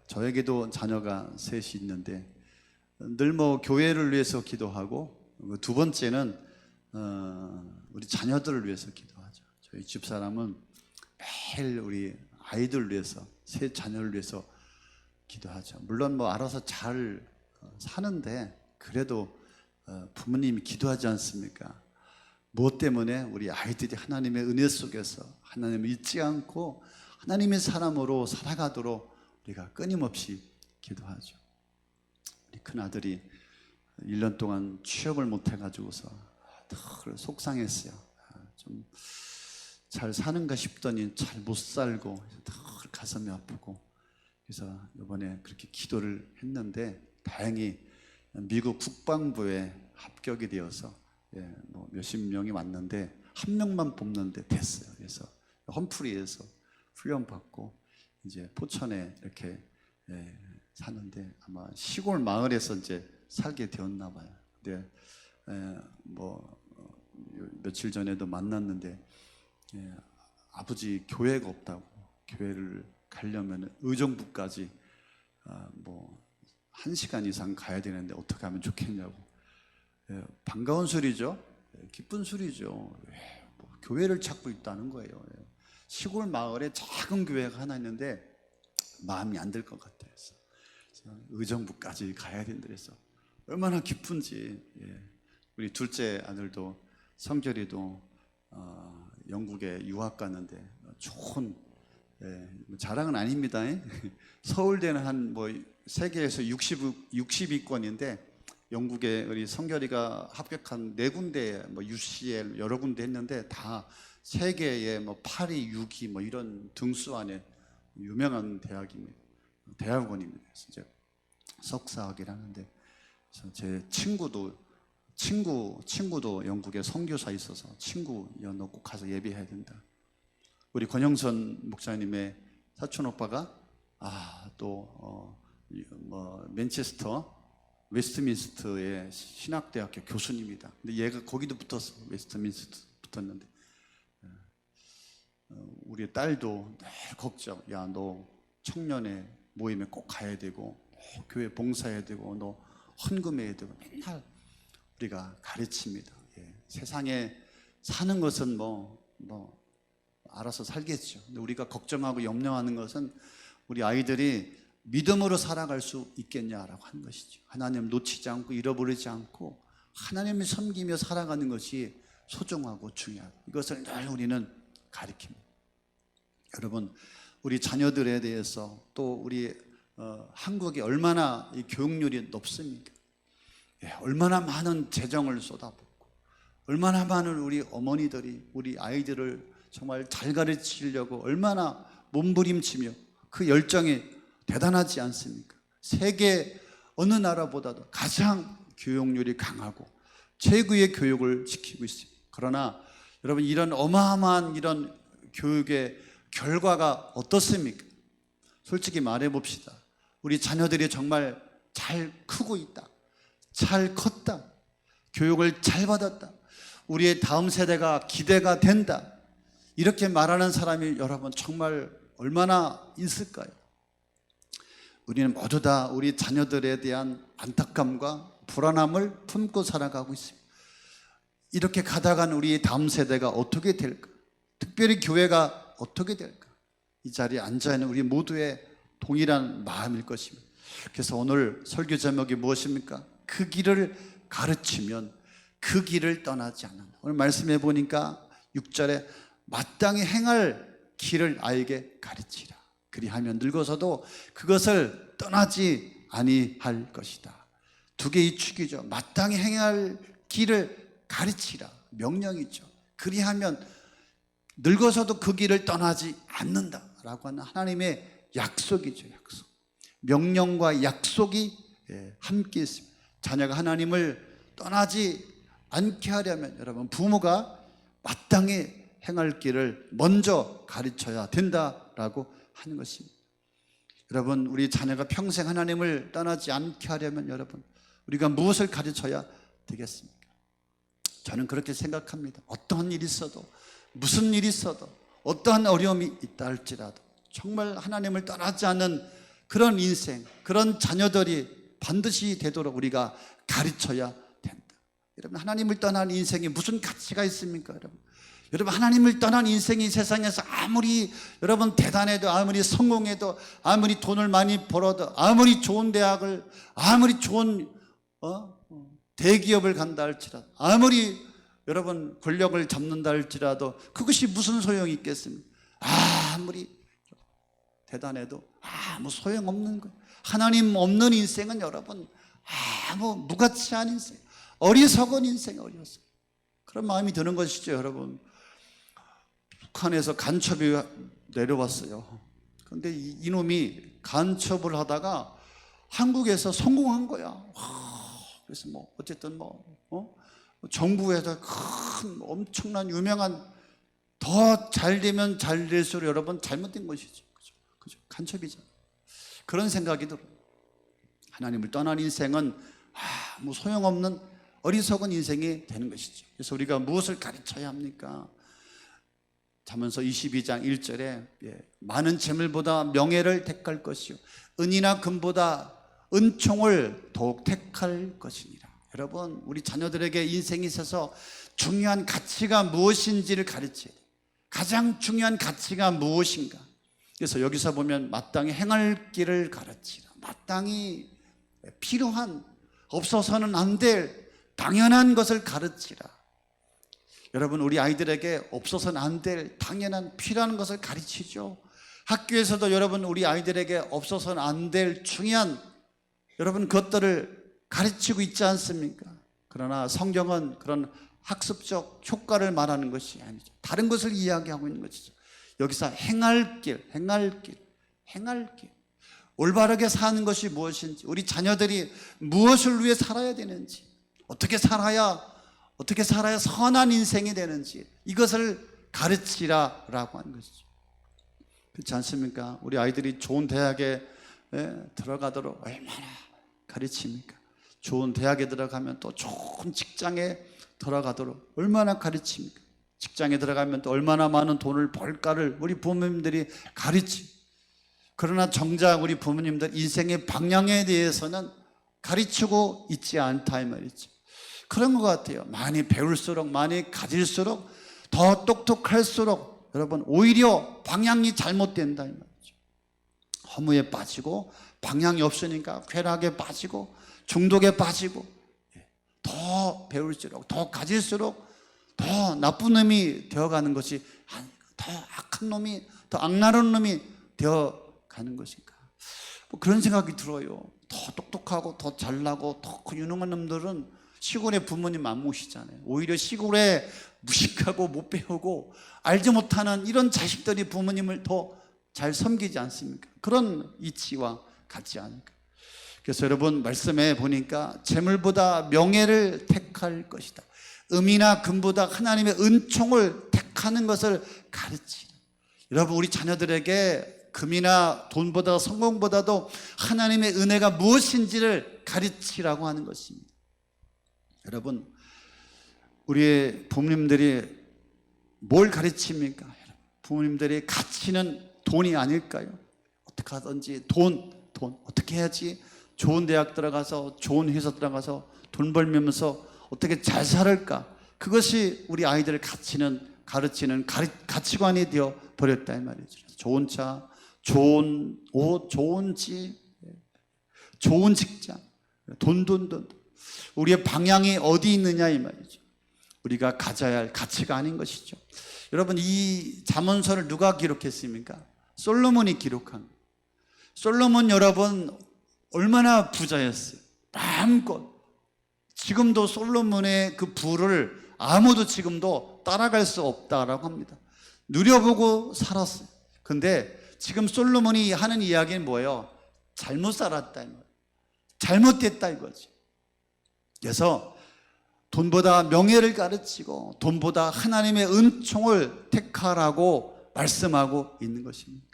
저에게도 자녀가 셋이 있는데 늘 뭐 교회를 위해서 기도하고, 두 번째는 우리 자녀들을 위해서 기도하죠. 저희 집사람은 매일 우리 아이들 위해서, 세 자녀를 위해서 기도하죠. 물론 뭐 알아서 잘 사는데 그래도 부모님이 기도하지 않습니까? 무엇 때문에? 우리 아이들이 하나님의 은혜 속에서 하나님을 잊지 않고 하나님의 사람으로 살아가도록 우리가 끊임없이 기도하죠. 우리 큰아들이 1년 동안 취업을 못해가지고서 늘 속상했어요. 좀 잘 사는가 싶더니 잘 못 살고 늘 가슴이 아프고, 그래서 이번에 그렇게 기도를 했는데 다행히 미국 국방부에 합격이 되어서 뭐 몇십 명이 왔는데 한 명만 뽑는데 됐어요. 그래서 험프리에서 훈련 받고 이제 포천에 이렇게 사는데 아마 시골 마을에서 이제 살게 되었나 봐요. 근데 뭐 며칠 전에도 만났는데 아버지 교회가 없다고, 교회를 가려면 의정부까지 뭐 1시간 이상 가야 되는데 어떻게 하면 좋겠냐고. 반가운 소리죠. 기쁜 소리죠. 뭐 교회를 찾고 있다는 거예요. 시골 마을에 작은 교회가 하나 있는데 마음이 안 들 것 같아요. 의정부까지 가야 된다 그래서 얼마나 기쁜지. 우리 둘째 아들도, 성결이도 영국에 유학 갔는데 좋은, 자랑은 아닙니다. 서울대는 한 뭐 세계에서 60위권인데 영국에 우리 성결이가 합격한 4군데, 뭐 UCL 여러 군데 했는데 다 세계의 뭐 8위, 6위 뭐 이런 등수 안에 유명한 대학입니다. 대학원입니다. 진짜 석사학위를 하는데, 제 친구도 영국에 선교사 있어서 친구 너 꼭 가서 예배해야 된다. 우리 권영선 목사님의 사촌 오빠가 뭐 맨체스터 웨스트민스터의 신학대학교 교수님이다. 근데 얘가 거기도 붙었어. 웨스트민스터 붙었는데 우리 딸도 늘 걱정. 야, 너 청년의 모임에 꼭 가야 되고 교회 봉사해야 되고 너 헌금해야 되고 맨날 우리가 가르칩니다. 세상에 사는 것은 뭐 알아서 살겠죠. 근데 우리가 걱정하고 염려하는 것은 우리 아이들이 믿음으로 살아갈 수 있겠냐라고 하는 것이죠. 하나님을 놓치지 않고 잃어버리지 않고 하나님을 섬기며 살아가는 것이 소중하고 중요하고, 이것을 늘 우리는 가르칩니다. 여러분, 우리 자녀들에 대해서 또 우리 한국이 얼마나 이 교육률이 높습니까? 얼마나 많은 재정을 쏟아붓고 얼마나 많은 우리 어머니들이 우리 아이들을 정말 잘 가르치려고 얼마나 몸부림치며 그 열정이 대단하지 않습니까? 세계 어느 나라보다도 가장 교육률이 강하고 최고의 교육을 시키고 있습니다. 그러나 여러분, 이런 어마어마한 이런 교육의 결과가 어떻습니까? 솔직히 말해 봅시다. 우리 자녀들이 정말 잘 크고 있다, 잘 컸다, 교육을 잘 받았다, 우리의 다음 세대가 기대가 된다, 이렇게 말하는 사람이 여러분 정말 얼마나 있을까요? 우리는 모두 다 우리 자녀들에 대한 안타kam과 불안함을 품고 살아가고 있습니다. 이렇게 가다간 우리 다음 세대가 어떻게 될까? 특별히 교회가 어떻게 될까? 이 자리에 앉아있는 우리 모두의 동일한 마음일 것입니다. 그래서 오늘 설교 제목이 무엇입니까? 그 길을 가르치면 그 길을 떠나지 않는다. 오늘 말씀해 보니까 6절에 마땅히 행할 길을 아이에게 가르치라. 그리하면 늙어서도 그것을 떠나지 아니할 것이다. 두 개의 축이죠. 마땅히 행할 길을 가르치라, 명령이죠. 그리하면 늙어서도 그 길을 떠나지 않는다라고 하는 하나님의 약속이죠. 약속. 명령과 약속이 함께 있습니다. 자녀가 하나님을 떠나지 않게 하려면 여러분, 부모가 마땅히 행할 길을 먼저 가르쳐야 된다라고 하는 것입니다. 여러분, 우리 자녀가 평생 하나님을 떠나지 않게 하려면 여러분, 우리가 무엇을 가르쳐야 되겠습니까? 저는 그렇게 생각합니다. 어떠한 일이 있어도, 무슨 일이 있어도, 어떠한 어려움이 있다 할지라도 정말 하나님을 떠나지 않는 그런 인생, 그런 자녀들이 반드시 되도록 우리가 가르쳐야 된다. 여러분, 하나님을 떠난 인생에 무슨 가치가 있습니까? 여러분, 하나님을 떠난 인생이 세상에서 아무리 여러분 대단해도, 아무리 성공해도, 아무리 돈을 많이 벌어도, 아무리 좋은 대학을, 아무리 좋은 대기업을 간다 할지라도, 아무리 여러분 권력을 잡는다 할지라도 그것이 무슨 소용이 있겠습니까? 아무리 대단해도 아무 소용없는 거예요. 하나님 없는 인생은 여러분 아무 무가치한 인생, 어리석은 인생, 어리석은 그런 마음이 드는 것이죠. 여러분, 북한에서 간첩이 내려왔어요. 그런데 이놈이 간첩을 하다가 한국에서 성공한 거야. 그래서 뭐 어쨌든 정부에서 큰 엄청난 유명한, 더 잘 되면 잘 될수록 여러분 잘못된 것이죠. 그죠? 간첩이죠. 그런 생각이 들어요. 하나님을 떠난 인생은 뭐 소용없는 어리석은 인생이 되는 것이죠. 그래서 우리가 무엇을 가르쳐야 합니까? 잠언서 22장 1절에 많은 재물보다 명예를 택할 것이요 은이나 금보다 은총을 더욱 택할 것이니라. 여러분, 우리 자녀들에게 인생에 있어서 중요한 가치가 무엇인지를 가르쳐야 돼요. 가장 중요한 가치가 무엇인가? 그래서 여기서 보면 마땅히 행할 길을 가르치라. 마땅히 필요한, 없어서는 안 될 당연한 것을 가르치라. 여러분, 우리 아이들에게 없어서는 안 될 당연한 필요한 것을 가르치죠. 학교에서도 여러분 우리 아이들에게 없어서는 안 될 중요한 여러분 것들을 가르치고 있지 않습니까? 그러나 성경은 그런 학습적 효과를 말하는 것이 아니죠. 다른 것을 이야기하고 있는 것이죠. 여기서 행할 길, 행할 길, 행할 길, 올바르게 사는 것이 무엇인지, 우리 자녀들이 무엇을 위해 살아야 되는지, 어떻게 살아야 선한 인생이 되는지, 이것을 가르치라라고 하는 것이죠. 그렇지 않습니까? 우리 아이들이 좋은 대학에 들어가도록 얼마나 가르칩니까? 좋은 대학에 들어가면 또 좋은 직장에 들어가도록 얼마나 가르칩니까? 직장에 들어가면 또 얼마나 많은 돈을 벌까를 우리 부모님들이 가르치. 그러나 정작 우리 부모님들 인생의 방향에 대해서는 가르치고 있지 않다 이 말이죠. 그런 것 같아요. 많이 배울수록, 많이 가질수록, 더 똑똑할수록 여러분 오히려 방향이 잘못된다 이 말이죠. 허무에 빠지고, 방향이 없으니까 쾌락에 빠지고, 중독에 빠지고, 더 배울수록, 더 가질수록 더 나쁜 놈이 되어가는 것이, 더 악한 놈이, 더 악랄한 놈이 되어가는 것인가, 뭐 그런 생각이 들어요. 더 똑똑하고 더 잘나고 더 유능한 놈들은 시골에 부모님 안 모시잖아요. 오히려 시골에 무식하고 못 배우고 알지 못하는 이런 자식들이 부모님을 더 잘 섬기지 않습니까? 그런 이치와 같지 않을까. 그래서 여러분 말씀에 보니까 재물보다 명예를 택할 것이다, 음이나 금보다 하나님의 은총을 택하는 것을 가르치라. 여러분, 우리 자녀들에게 금이나 돈보다, 성공보다도 하나님의 은혜가 무엇인지를 가르치라고 하는 것입니다. 여러분, 우리의 부모님들이 뭘 가르칩니까? 부모님들의 가치는 돈이 아닐까요? 어떻게 하든지 돈 어떻게 해야지 좋은 대학 들어가서, 좋은 회사 들어가서 돈 벌면서 어떻게 잘 살을까? 그것이 우리 아이들을 가르치는 가치관이 되어 버렸다 이 말이죠. 좋은 차, 좋은 옷, 좋은 집, 좋은 직장, 돈. 우리의 방향이 어디 있느냐 이 말이죠. 우리가 가져야 할 가치가 아닌 것이죠. 여러분, 이 잠언서를 누가 기록했습니까? 솔로몬이 기록한 거예요. 솔로몬 여러분 얼마나 부자였어요. 마음껏. 지금도 솔로몬의 그 부를 아무도 지금도 따라갈 수 없다라고 합니다. 누려보고 살았어요. 근데 지금 솔로몬이 하는 이야기는 뭐예요? 잘못 살았다 이 말이에요. 잘못됐다 이거지. 그래서 돈보다 명예를 가르치고 사람보다 하나님의 은총을 택하라고 말씀하고 있는 것입니까?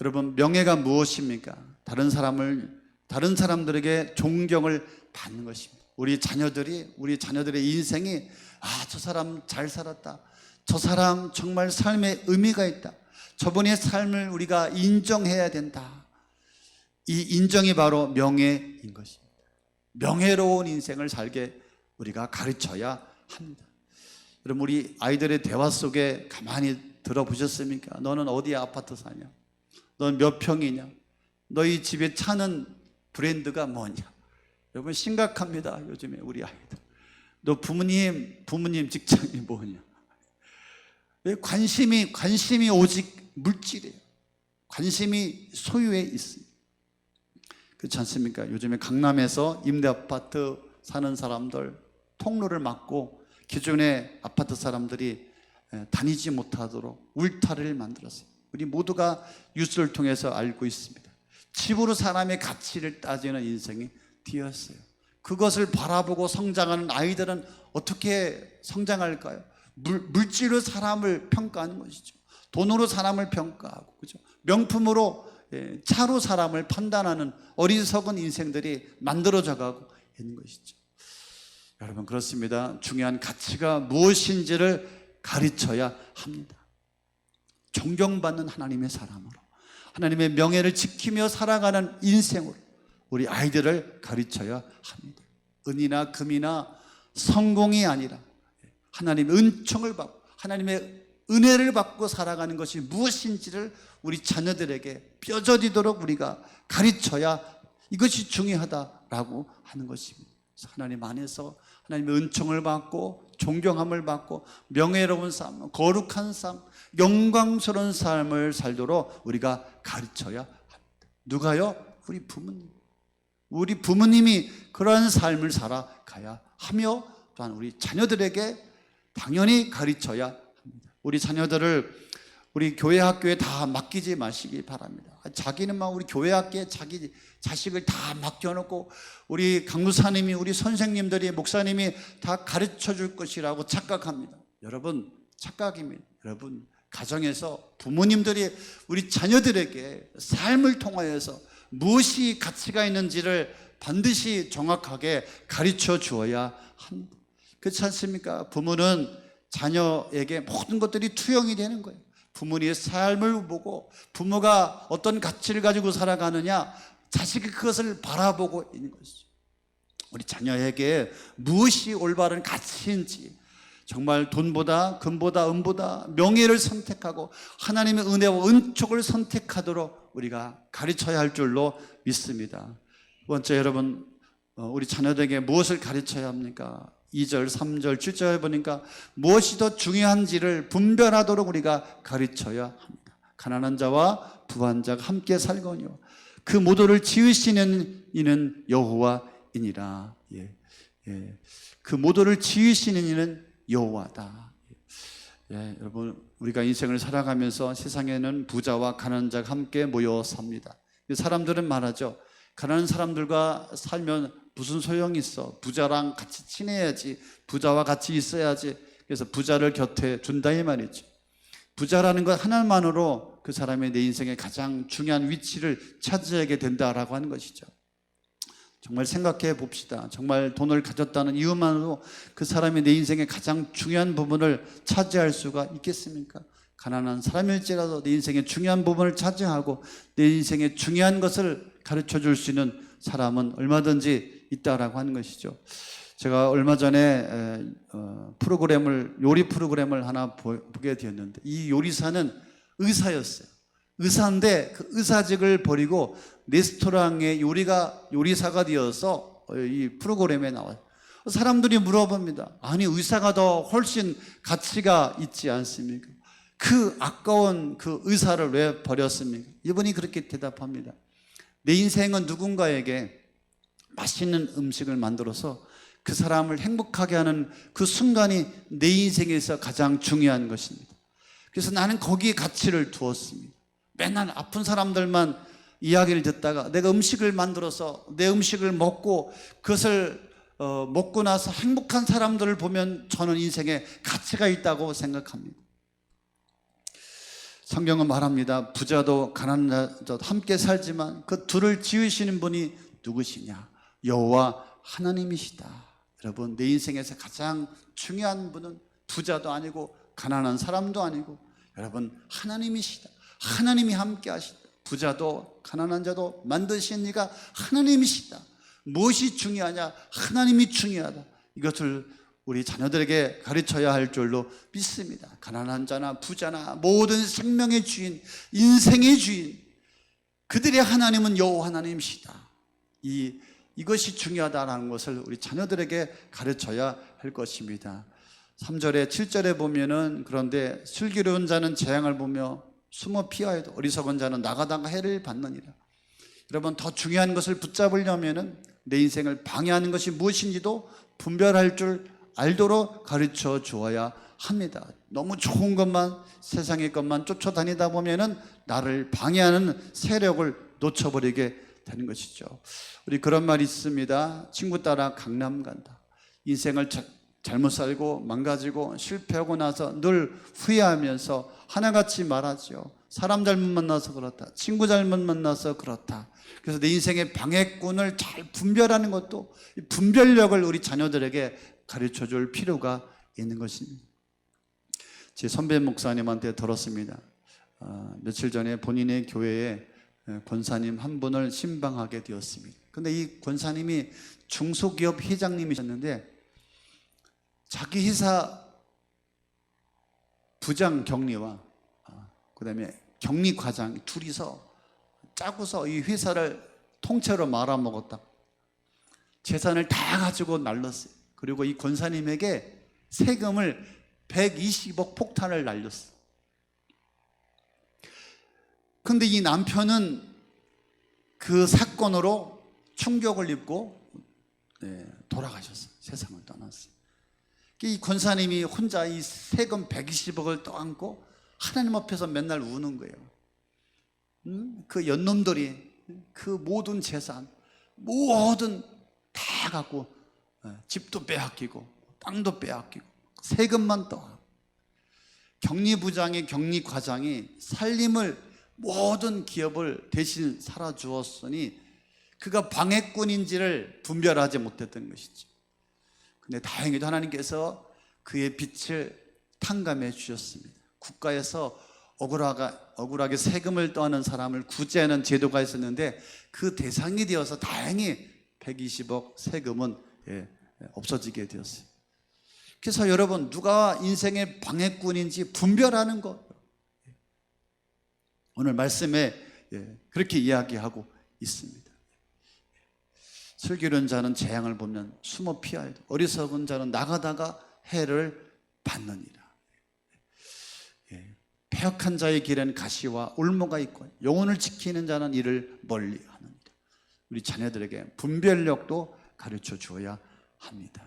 여러분, 명예가 무엇입니까? 다른 사람들에게 존경을 받는 것입니다. 우리 자녀들의 인생이, 저 사람 잘 살았다, 저 사람 정말 삶에 의미가 있다, 저분의 삶을 우리가 인정해야 된다, 이 인정이 바로 명예인 것입니다. 명예로운 인생을 살게 우리가 가르쳐야 합니다. 여러분, 우리 아이들의 대화 속에 가만히 들어보셨습니까? 너는 어디에 아파트 사냐? 넌 몇 평이냐? 너희 집에 차는 브랜드가 뭐냐? 여러분, 심각합니다. 요즘에 우리 아이들. 너 부모님 직장이 뭐냐? 왜 관심이 오직 물질이에요. 관심이 소유에 있습니다. 그렇지 않습니까? 요즘에 강남에서 임대아파트 사는 사람들 통로를 막고 기존의 아파트 사람들이 다니지 못하도록 울타리를 만들었어요. 우리 모두가 뉴스를 통해서 알고 있습니다. 집으로 사람의 가치를 따지는 인생이 되었어요. 그것을 바라보고 성장하는 아이들은 어떻게 성장할까요? 물질로 사람을 평가하는 것이죠. 돈으로 사람을 평가하고, 그죠? 명품으로, 차로 사람을 판단하는 어리석은 인생들이 만들어져 가고 있는 것이죠. 여러분, 그렇습니다. 중요한 가치가 무엇인지를 가르쳐야 합니다. 존경받는 하나님의 사람으로, 하나님의 명예를 지키며 살아가는 인생으로 우리 아이들을 가르쳐야 합니다. 은이나 금이나 성공이 아니라 하나님의 은총을 받고 하나님의 은혜를 받고 살아가는 것이 무엇인지를 우리 자녀들에게 뼈저리도록 우리가 가르쳐야 이것이 중요하다라고 하는 것입니다. 하나님 안에서 하나님의 은총을 받고 존경함을 받고 명예로운 삶, 거룩한 삶, 영광스러운 삶을 살도록 우리가 가르쳐야 합니다. 누가요? 우리 부모님. 우리 부모님이 그런 삶을 살아가야 하며 또한 우리 자녀들에게 당연히 가르쳐야 합니다. 우리 자녀들을 우리 교회 학교에 다 맡기지 마시기 바랍니다. 자기는 막 우리 교회 학교에 자기 자식을 다 맡겨놓고 우리 강무사님이, 우리 선생님들이, 목사님이 다 가르쳐 줄 것이라고 착각합니다. 여러분, 착각입니다. 여러분, 가정에서 부모님들이 우리 자녀들에게 삶을 통하여서 무엇이 가치가 있는지를 반드시 정확하게 가르쳐 주어야 합니다. 그렇지 않습니까? 부모는 자녀에게 모든 것들이 투영이 되는 거예요. 부모님의 삶을 보고 부모가 어떤 가치를 가지고 살아가느냐, 자식이 그것을 바라보고 있는 것이죠. 우리 자녀에게 무엇이 올바른 가치인지, 정말 돈보다 금보다 은보다 명예를 선택하고 하나님의 은혜와 은총을 선택하도록 우리가 가르쳐야 할 줄로 믿습니다. 두 번째, 여러분, 우리 자녀들에게 무엇을 가르쳐야 합니까? 2절, 3절, 7절에 보니까 무엇이 더 중요한지를 분별하도록 우리가 가르쳐야 합니다. 가난한 자와 부한 자가 함께 살거니와 그 모두를 지으시는 이는 여호와이니라. 그 모두를 지으시는 이는 여호와다. 여러분, 우리가 인생을 살아가면서 세상에는 부자와 가난한 자가 함께 모여 삽니다. 사람들은 말하죠. 가난한 사람들과 살면 무슨 소용이 있어? 부자랑 같이 친해야지, 부자와 같이 있어야지. 그래서 부자를 곁에 둔다 이 말이죠. 부자라는 것 하나만으로 그 사람의 내 인생의 가장 중요한 위치를 차지하게 된다라고 하는 것이죠. 정말 생각해 봅시다. 정말 돈을 가졌다는 이유만으로 그 사람이 내 인생의 가장 중요한 부분을 차지할 수가 있겠습니까? 가난한 사람일지라도 내 인생의 중요한 부분을 차지하고 내 인생의 중요한 것을 가르쳐 줄 수 있는 사람은 얼마든지 있다라고 하는 것이죠. 제가 얼마 전에 요리 프로그램을 하나 보게 되었는데, 이 요리사는 의사였어요. 의사인데 그 의사직을 버리고 레스토랑의 요리사가 되어서 이 프로그램에 나와요. 사람들이 물어봅니다. 아니, 의사가 더 훨씬 가치가 있지 않습니까? 그 아까운 그 의사를 왜 버렸습니까? 이분이 그렇게 대답합니다. 내 인생은 누군가에게 맛있는 음식을 만들어서 그 사람을 행복하게 하는 그 순간이 내 인생에서 가장 중요한 것입니다. 그래서 나는 거기에 가치를 두었습니다. 맨날 아픈 사람들만 이야기를 듣다가 내가 음식을 만들어서 내 음식을 먹고 그것을 먹고 나서 행복한 사람들을 보면 저는 인생에 가치가 있다고 생각합니다. 성경은 말합니다. 부자도 가난한 자도 함께 살지만 그 둘을 지으시는 분이 누구시냐? 여호와 하나님이시다. 여러분, 내 인생에서 가장 중요한 분은 부자도 아니고 가난한 사람도 아니고 여러분, 하나님이시다. 하나님이 함께 하시다. 부자도 가난한 자도 만드신 이가 하나님이시다. 무엇이 중요하냐? 하나님이 중요하다. 이것을 우리 자녀들에게 가르쳐야 할 줄로 믿습니다. 가난한 자나 부자나 모든 생명의 주인, 인생의 주인, 그들의 하나님은 여호와 하나님이시다. 이것이 중요하다는 것을 우리 자녀들에게 가르쳐야 할 것입니다. 3절에 7절에 보면은 그런데 슬기로운 자는 재앙을 보며 숨어 피하여도 어리석은 자는 나가다가 해를 받느니라. 여러분, 더 중요한 것을 붙잡으려면은 내 인생을 방해하는 것이 무엇인지도 분별할 줄 알도록 가르쳐 주어야 합니다. 너무 좋은 것만, 세상의 것만 쫓아다니다 보면은 나를 방해하는 세력을 놓쳐버리게 되는 것이죠. 우리 그런 말이 있습니다. 친구 따라 강남 간다. 인생을 잘못 살고 망가지고 실패하고 나서 늘 후회하면서 하나같이 말하죠. 사람 잘못 만나서 그렇다. 친구 잘못 만나서 그렇다. 그래서 내 인생의 방해꾼을 잘 분별하는 것도, 이 분별력을 우리 자녀들에게 가르쳐 줄 필요가 있는 것입니다. 제 선배 목사님한테 들었습니다. 며칠 전에 본인의 교회에 권사님 한 분을 신방하게 되었습니다. 근데 이 권사님이 중소기업 회장님이셨는데 자기 회사 부장 경리와 그다음에 경리 과장 둘이서 짜고서 이 회사를 통째로 말아먹었다. 재산을 다 가지고 날렸어요. 그리고 이 권사님에게 세금을 120억 폭탄을 날렸어요. 근데 이 남편은 그 사건으로 충격을 입고 돌아가셨어요. 세상을 떠났어요. 이 권사님이 혼자 이 세금 120억을 떠안고 하나님 앞에서 맨날 우는 거예요. 그 연놈들이 그 모든 재산 모든 다 갖고 집도 빼앗기고 땅도 빼앗기고 세금만 떠. 경리부장의 경리과장이 살림을 모든 기업을 대신 살아주었으니 그가 방해꾼인지를 분별하지 못했던 것이죠. 근데 다행히도 하나님께서 그의 빛을 탕감해 주셨습니다. 국가에서 억울하게 세금을 떠하는 사람을 구제하는 제도가 있었는데 그 대상이 되어서 다행히 120억 세금은 없어지게 되었어요. 그래서 여러분, 누가 인생의 방해꾼인지 분별하는 것, 오늘 말씀에 그렇게 이야기하고 있습니다. 슬기로운 자는 재앙을 보면 숨어 피하여도 어리석은 자는 나가다가 해를 받느니라. 패역한 자의 길에는 가시와 올무가 있고 영혼을 지키는 자는 이를 멀리 하느니라. 우리 자녀들에게 분별력도 가르쳐 주어야 합니다.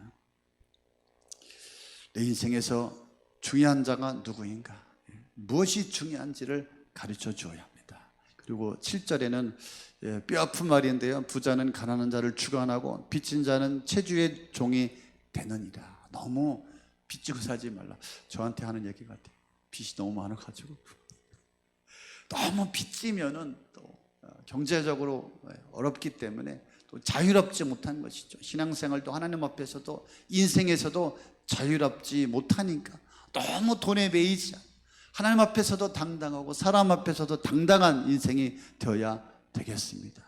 내 인생에서 중요한 자가 누구인가, 무엇이 중요한지를 가르쳐 주어야 합니다. 그리고 7절에는 뼈아픈 말인데요, 부자는 가난한 자를 주관하고 빚진 자는 체주의 종이 되느니라. 너무 빚지고 살지 말라. 저한테 하는 얘기 같아요. 빚이 너무 많아가지고 너무 빚지면은 또 경제적으로 어렵기 때문에 또 자유롭지 못한 것이죠. 신앙생활도 하나님 앞에서도 인생에서도 자유롭지 못하니까 너무 돈에 매이지, 하나님 앞에서도 당당하고 사람 앞에서도 당당한 인생이 되어야 되겠습니다.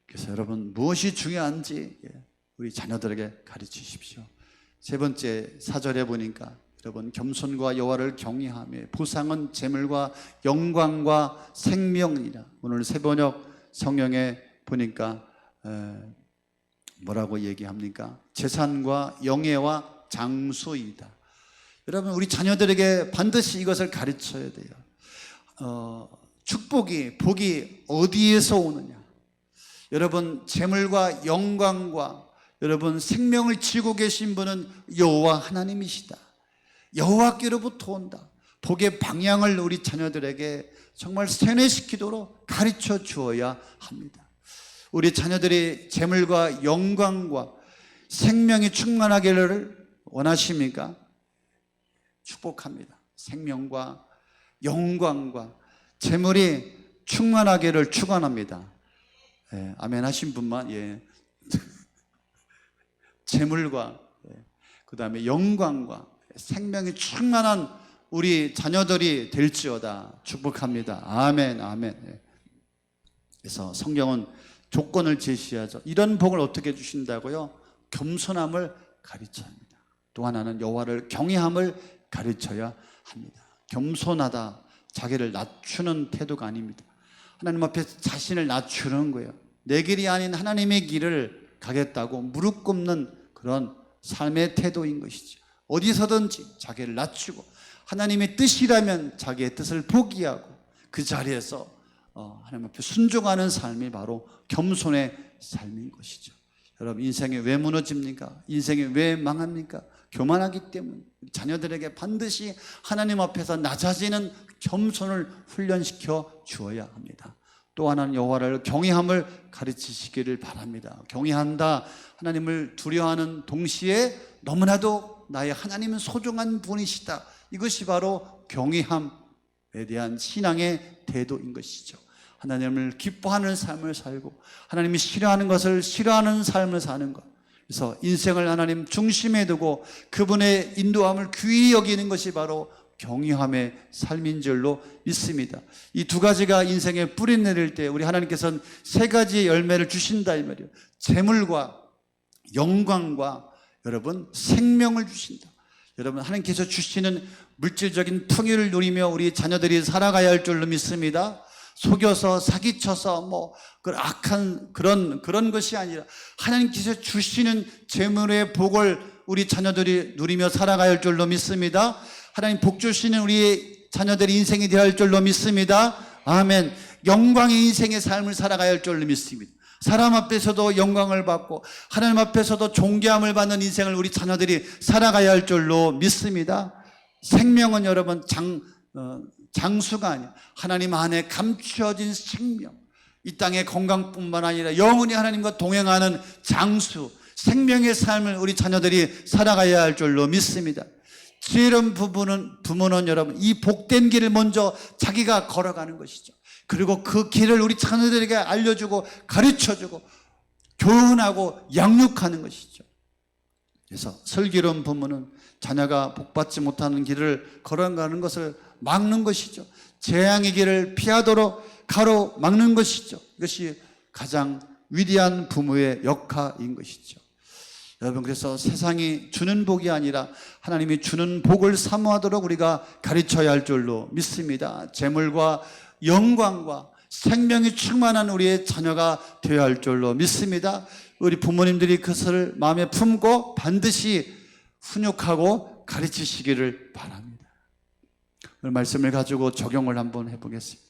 그래서 여러분, 무엇이 중요한지 우리 자녀들에게 가르치십시오. 세 번째 4절에 보니까 여러분, 겸손과 여호와를 경외하며 보상은 재물과 영광과 생명이라. 오늘 새번역 성경에 보니까 뭐라고 얘기합니까? 재산과 영예와 장수이다. 여러분, 우리 자녀들에게 반드시 이것을 가르쳐야 돼요. 복이 어디에서 오느냐? 여러분, 재물과 영광과 여러분 생명을 지고 계신 분은 여호와 하나님이시다. 여호와께로부터 온다. 복의 방향을 우리 자녀들에게 정말 세뇌시키도록 가르쳐 주어야 합니다. 우리 자녀들이 재물과 영광과 생명이 충만하기를 원하십니까? 축복합니다. 생명과 영광과 재물이 충만하기를 축원합니다. 아멘 하신 분만. 재물과 그 다음에 영광과 생명이 충만한 우리 자녀들이 될지어다. 축복합니다. 아멘, 아멘. 그래서 성경은 조건을 제시하죠. 이런 복을 어떻게 주신다고요? 겸손함을 가르쳐야 합니다. 또 하나는 여호와를 경외함을 가르쳐야 합니다. 겸손하다, 자기를 낮추는 태도가 아닙니다. 하나님 앞에 자신을 낮추는 거예요. 내 길이 아닌 하나님의 길을 가겠다고 무릎 꿇는 그런 삶의 태도인 것이죠. 어디서든지 자기를 낮추고 하나님의 뜻이라면 자기의 뜻을 포기하고 그 자리에서 하나님 앞에 순종하는 삶이 바로 겸손의 삶인 것이죠. 여러분, 인생이 왜 무너집니까? 인생이 왜 망합니까? 교만하기 때문에. 자녀들에게 반드시 하나님 앞에서 낮아지는 겸손을 훈련시켜 주어야 합니다. 또 하나는 여호와를 경외함을 가르치시기를 바랍니다. 경외한다, 하나님을 두려워하는 동시에 너무나도 나의 하나님은 소중한 분이시다, 이것이 바로 경외함에 대한 신앙의 태도인 것이죠. 하나님을 기뻐하는 삶을 살고 하나님이 싫어하는 것을 싫어하는 삶을 사는 것. 그래서 인생을 하나님 중심에 두고 그분의 인도함을 귀히 여기는 것이 바로 경외함의 삶인 줄로 믿습니다. 이 두 가지가 인생에 뿌리 내릴 때 우리 하나님께서는 세 가지의 열매를 주신다 이 말이에요. 재물과 영광과 여러분 생명을 주신다. 여러분, 하나님께서 주시는 물질적인 풍요를 누리며 우리 자녀들이 살아가야 할 줄로 믿습니다. 속여서 사기쳐서 그 악한 그런 것이 아니라 하나님께서 주시는 재물의 복을 우리 자녀들이 누리며 살아가야 할 줄로 믿습니다. 하나님 복 주시는 우리의 자녀들의 인생이 되어야 할 줄로 믿습니다. 아멘. 영광의 인생의 삶을 살아가야 할 줄로 믿습니다. 사람 앞에서도 영광을 받고 하나님 앞에서도 존귀함을 받는 인생을 우리 자녀들이 살아가야 할 줄로 믿습니다. 생명은 여러분 장수가 아니라 하나님 안에 감추어진 생명, 이 땅의 건강뿐만 아니라 영원히 하나님과 동행하는 장수, 생명의 삶을 우리 자녀들이 살아가야 할 줄로 믿습니다. 지혜로운 부모는 여러분 이 복된 길을 먼저 자기가 걸어가는 것이죠. 그리고 그 길을 우리 자녀들에게 알려주고 가르쳐주고 교훈하고 양육하는 것이죠. 그래서 슬기로운 부모는 자녀가 복받지 못하는 길을 걸어가는 것을 막는 것이죠. 재앙의 길을 피하도록 가로막는 것이죠. 이것이 가장 위대한 부모의 역할인 것이죠. 여러분, 그래서 세상이 주는 복이 아니라 하나님이 주는 복을 사모하도록 우리가 가르쳐야 할 줄로 믿습니다. 재물과 영광과 생명이 충만한 우리의 자녀가 되어야 할 줄로 믿습니다. 우리 부모님들이 그것을 마음에 품고 반드시 훈육하고 가르치시기를 바랍니다. 오늘 말씀을 가지고 적용을 한번 해보겠습니다.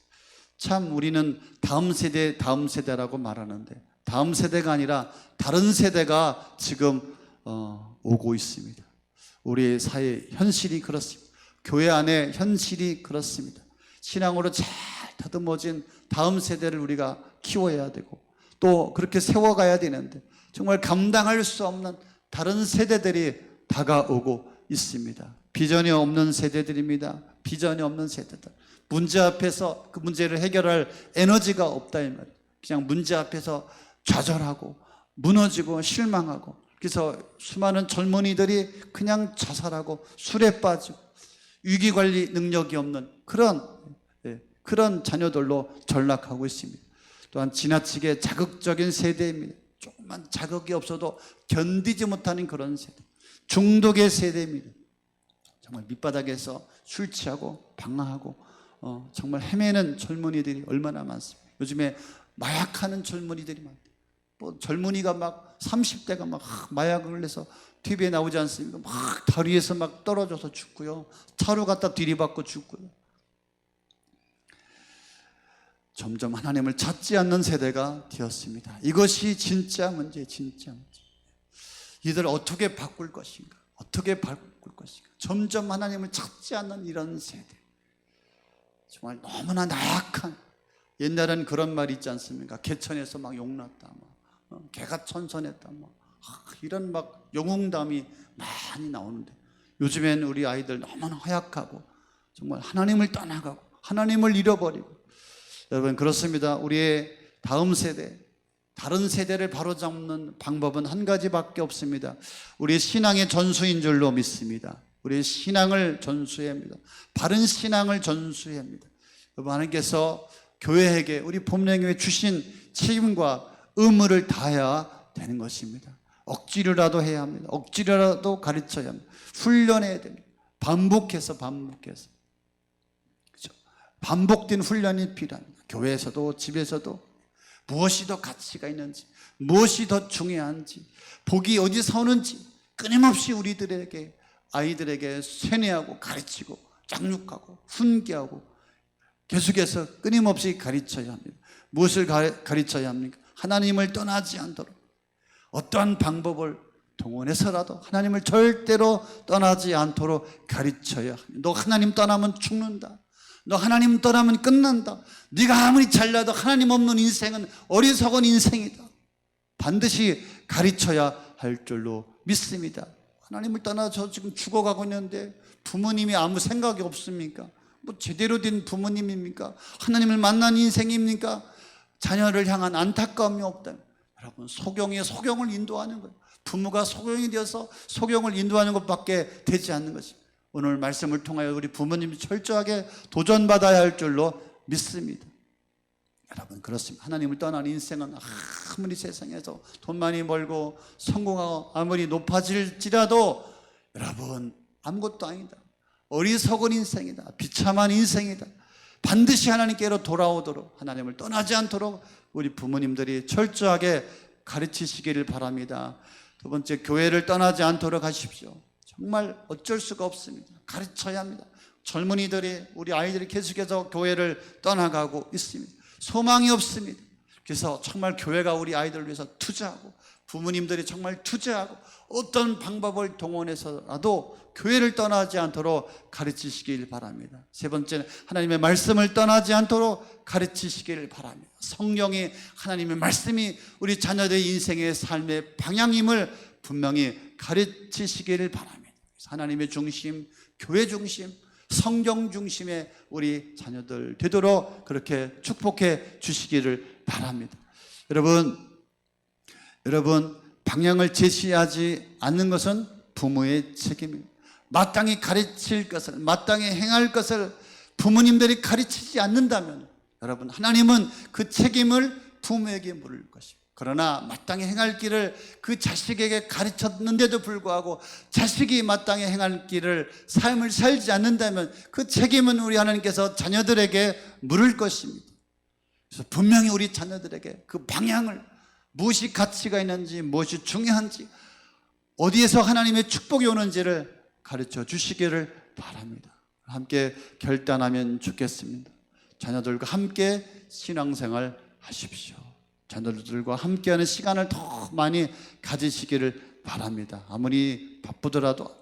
참 우리는 다음 세대라고 말하는데 다음 세대가 아니라 다른 세대가 지금 오고 있습니다. 우리 사회 현실이 그렇습니다. 교회 안에 현실이 그렇습니다. 신앙으로 잘 다듬어진 다음 세대를 우리가 키워야 되고 또 그렇게 세워가야 되는데 정말 감당할 수 없는 다른 세대들이 다가오고 있습니다. 비전이 없는 세대들입니다. 비전이 없는 세대들. 문제 앞에서 그 문제를 해결할 에너지가 없다 이 말이에요. 그냥 문제 앞에서 좌절하고 무너지고 실망하고, 그래서 수많은 젊은이들이 그냥 자살하고 술에 빠지고 위기관리 능력이 없는 그런 자녀들로 전락하고 있습니다. 또한 지나치게 자극적인 세대입니다. 조금만 자극이 없어도 견디지 못하는 그런 세대, 중독의 세대입니다. 정말 밑바닥에서 술 취하고 방황하고 정말 헤매는 젊은이들이 얼마나 많습니다. 요즘에 마약하는 젊은이들이 많대요. 젊은이가 막 30대가 막 마약을 해서 TV에 나오지 않습니까? 막 다리에서 막 떨어져서 죽고요. 차로 갖다 들이받고 죽고요. 점점 하나님을 찾지 않는 세대가 되었습니다. 이것이 진짜 문제, 진짜 문제. 이들 어떻게 바꿀 것인가? 어떻게 바꿀 것인가? 점점 하나님을 찾지 않는 이런 세대. 정말 너무나 나약한, 옛날엔 그런 말이 있지 않습니까? 개천에서 막 용났다, 개가 천선했다, 이런 막 영웅담이 많이 나오는데 요즘엔 우리 아이들 너무나 허약하고 정말 하나님을 떠나가고 하나님을 잃어버리고. 여러분, 그렇습니다. 우리의 다음 세대, 다른 세대를 바로잡는 방법은 한 가지밖에 없습니다. 우리의 신앙의 전수인 줄로 믿습니다. 우리의 신앙을 전수해야 합니다. 바른 신앙을 전수해야 합니다. 여러분, 하나님께서 교회에게, 우리 본령교회 주신 책임과 의무를 다해야 되는 것입니다. 억지로라도 해야 합니다. 억지로라도 가르쳐야 합니다. 훈련해야 됩니다. 반복해서. 그렇죠? 반복된 훈련이 필요합니다. 교회에서도 집에서도 무엇이 더 가치가 있는지, 무엇이 더 중요한지, 복이 어디서 오는지 끊임없이 우리들에게, 아이들에게 세뇌하고 가르치고 짝육하고 훈계하고 계속해서 끊임없이 가르쳐야 합니다. 무엇을 가르쳐야 합니까? 하나님을 떠나지 않도록, 어떠한 방법을 동원해서라도 하나님을 절대로 떠나지 않도록 가르쳐야 합니다. 너 하나님 떠나면 죽는다. 너 하나님 떠나면 끝난다. 네가 아무리 잘나도 하나님 없는 인생은 어리석은 인생이다. 반드시 가르쳐야 할 줄로 믿습니다. 하나님을 떠나서 지금 죽어가고 있는데 부모님이 아무 생각이 없습니까? 뭐 제대로 된 부모님입니까? 하나님을 만난 인생입니까? 자녀를 향한 안타까움이 없다. 여러분, 소경을 인도하는 거예요. 부모가 소경이 되어서 소경을 인도하는 것밖에 되지 않는 것입니다. 오늘 말씀을 통하여 우리 부모님이 철저하게 도전받아야 할 줄로 믿습니다. 여러분, 그렇습니다. 하나님을 떠난 인생은 아무리 세상에서 돈 많이 벌고 성공하고 아무리 높아질지라도 여러분, 아무것도 아니다. 어리석은 인생이다. 비참한 인생이다. 반드시 하나님께로 돌아오도록, 하나님을 떠나지 않도록 우리 부모님들이 철저하게 가르치시기를 바랍니다. 두 번째, 교회를 떠나지 않도록 하십시오. 정말 어쩔 수가 없습니다. 가르쳐야 합니다. 젊은이들이, 우리 아이들이 계속해서 교회를 떠나가고 있습니다. 소망이 없습니다. 그래서 정말 교회가 우리 아이들을 위해서 투자하고, 부모님들이 정말 투자하고 어떤 방법을 동원해서라도 교회를 떠나지 않도록 가르치시길 바랍니다. 세 번째는 하나님의 말씀을 떠나지 않도록 가르치시길 바랍니다. 성경이, 하나님의 말씀이 우리 자녀들의 인생의 삶의 방향임을 분명히 가르치시기를 바랍니다. 하나님의 중심, 교회 중심, 성경 중심의 우리 자녀들 되도록 그렇게 축복해 주시기를 바랍니다. 여러분, 방향을 제시하지 않는 것은 부모의 책임입니다. 마땅히 가르칠 것을, 마땅히 행할 것을 부모님들이 가르치지 않는다면 여러분, 하나님은 그 책임을 부모에게 물을 것입니다. 그러나 마땅히 행할 길을 그 자식에게 가르쳤는데도 불구하고 자식이 마땅히 행할 길을, 삶을 살지 않는다면 그 책임은 우리 하나님께서 자녀들에게 물을 것입니다. 그래서 분명히 우리 자녀들에게 그 방향을, 무엇이 가치가 있는지, 무엇이 중요한지, 어디에서 하나님의 축복이 오는지를 가르쳐 주시기를 바랍니다. 함께 결단하면 좋겠습니다. 자녀들과 함께 신앙생활 하십시오. 자녀들과 함께하는 시간을 더 많이 가지시기를 바랍니다. 아무리 바쁘더라도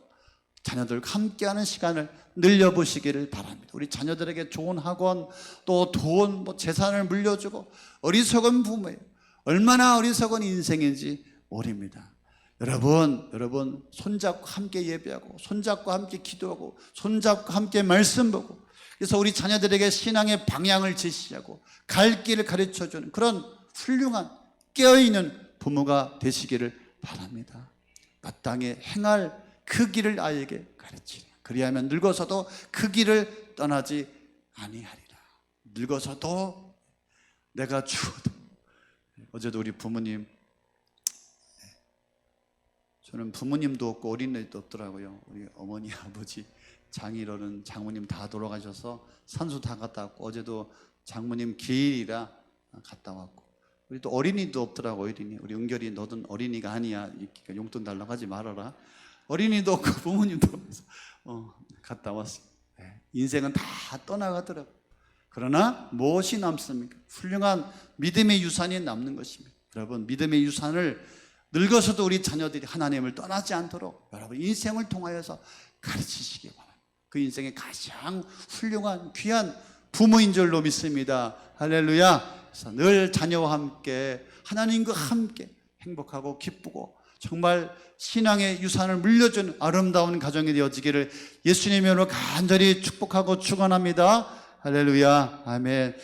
자녀들과 함께하는 시간을 늘려보시기를 바랍니다. 우리 자녀들에게 좋은 학원, 또 돈, 재산을 물려주고, 어리석은 부모예요. 얼마나 어리석은 인생인지 모릅니다. 여러분 손잡고 함께 예배하고, 손잡고 함께 기도하고, 손잡고 함께 말씀 보고, 그래서 우리 자녀들에게 신앙의 방향을 제시하고 갈 길을 가르쳐주는 그런 훌륭한 깨어있는 부모가 되시기를 바랍니다. 마땅히 행할 그 길을 아이에게 가르치라. 그리하면 늙어서도 그 길을 떠나지 아니하리라. 늙어서도 내가 죽어도. 어제도 우리 부모님, 저는 부모님도 없고 어린애도 없더라고요. 우리 어머니, 아버지, 장인어른, 장모님 다 돌아가셔서 산소 다 갔다 왔고, 어제도 장모님 기일이라 갔다 왔고, 우리 또 어린이도 없더라고. 어린이, 우리 은결이, 너는 어린이가 아니야, 용돈 달라고 하지 말아라. 어린이도 없고 부모님도 없어서 갔다 왔어요. 인생은 다 떠나가더라고. 그러나 무엇이 남습니까? 훌륭한 믿음의 유산이 남는 것입니다. 여러분, 믿음의 유산을 늙어서도 우리 자녀들이 하나님을 떠나지 않도록 여러분 인생을 통하여서 가르치시기 바랍니다. 그 인생의 가장 훌륭한 귀한 부모인 줄로 믿습니다. 할렐루야. 그래서 늘 자녀와 함께, 하나님과 함께 행복하고 기쁘고 정말 신앙의 유산을 물려준 아름다운 가정이 되어지기를 예수님의 이름으로 간절히 축복하고 축원합니다. 할렐루야. 아멘.